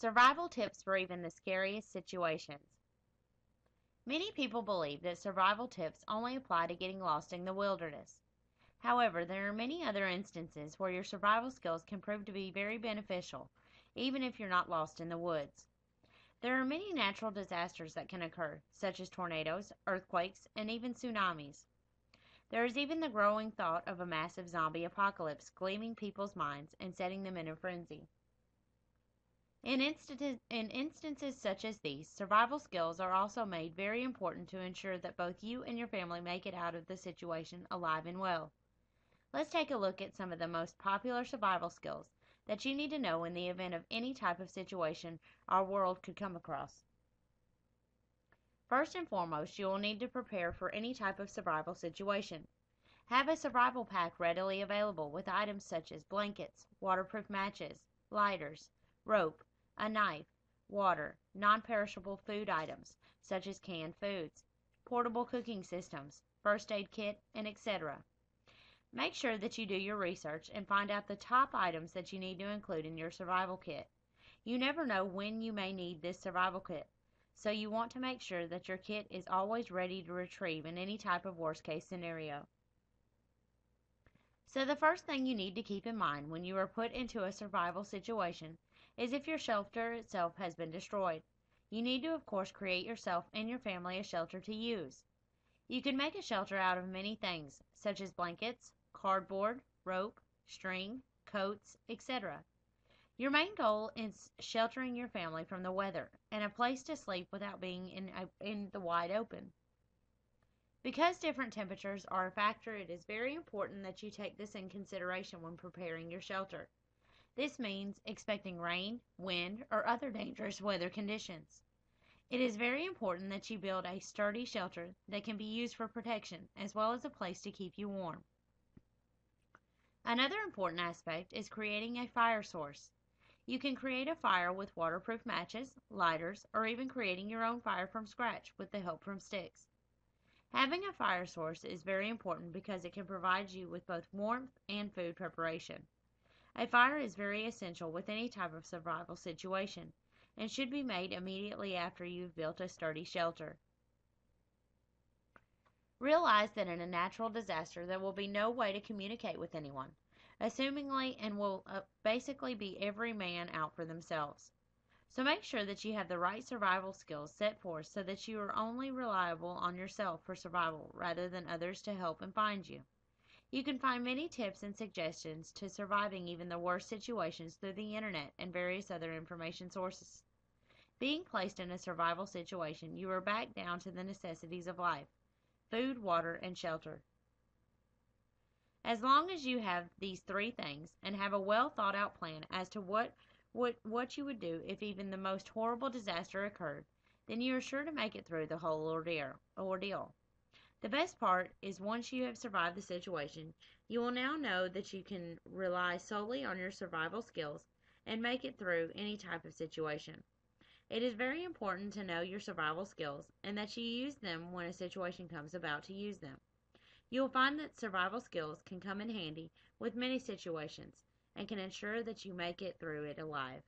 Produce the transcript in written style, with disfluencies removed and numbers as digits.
Survival tips for even the scariest situations. Many people believe that survival tips only apply to getting lost in the wilderness. However, there are many other instances where your survival skills can prove to be very beneficial, even if you're not lost in the woods. There are many natural disasters that can occur, such as tornadoes, earthquakes, and even tsunamis. There is even the growing thought of a massive zombie apocalypse gleaming people's minds and setting them in a frenzy. In instances such as these, survival skills are also made very important to ensure that both you and your family make it out of the situation alive and well. Let's take a look at some of the most popular survival skills that you need to know in the event of any type of situation our world could come across. First and foremost, you will need to prepare for any type of survival situation. Have a survival pack readily available with items such as blankets, waterproof matches, lighters, rope, a knife, water, non-perishable food items such as canned foods, portable cooking systems, first aid kit, and etc. Make sure that you do your research and find out the top items that you need to include in your survival kit. You never know when you may need this survival kit, so you want to make sure that your kit is always ready to retrieve in any type of worst case scenario. So the first thing you need to keep in mind when you are put into a survival situation is if your shelter itself has been destroyed. You need to, of course, create yourself and your family a shelter to use. You can make a shelter out of many things, such as blankets, cardboard, rope, string, coats, etc. Your main goal is sheltering your family from the weather and a place to sleep without being in the wide open. Because different temperatures are a factor, it is very important that you take this in consideration when preparing your shelter. This means expecting rain, wind, or other dangerous weather conditions. It is very important that you build a sturdy shelter that can be used for protection, as well as a place to keep you warm. Another important aspect is creating a fire source. You can create a fire with waterproof matches, lighters, or even creating your own fire from scratch with the help from sticks. Having a fire source is very important because it can provide you with both warmth and food preparation. A fire is very essential with any type of survival situation and should be made immediately after you've built a sturdy shelter. Realize that in a natural disaster there will be no way to communicate with anyone, assumingly, and will basically be every man out for themselves. So make sure that you have the right survival skills set forth so that you are only reliable on yourself for survival rather than others to help and find you. You can find many tips and suggestions to surviving even the worst situations through the internet and various other information sources. Being placed in a survival situation, you are back down to the necessities of life: food, water, and shelter. As long as you have these three things and have a well thought out plan as to what you would do if even the most horrible disaster occurred, then you are sure to make it through the whole ordeal. The best part is once you have survived the situation, you will now know that you can rely solely on your survival skills and make it through any type of situation. It is very important to know your survival skills and that you use them when a situation comes about to use them. You will find that survival skills can come in handy with many situations and can ensure that you make it through it alive.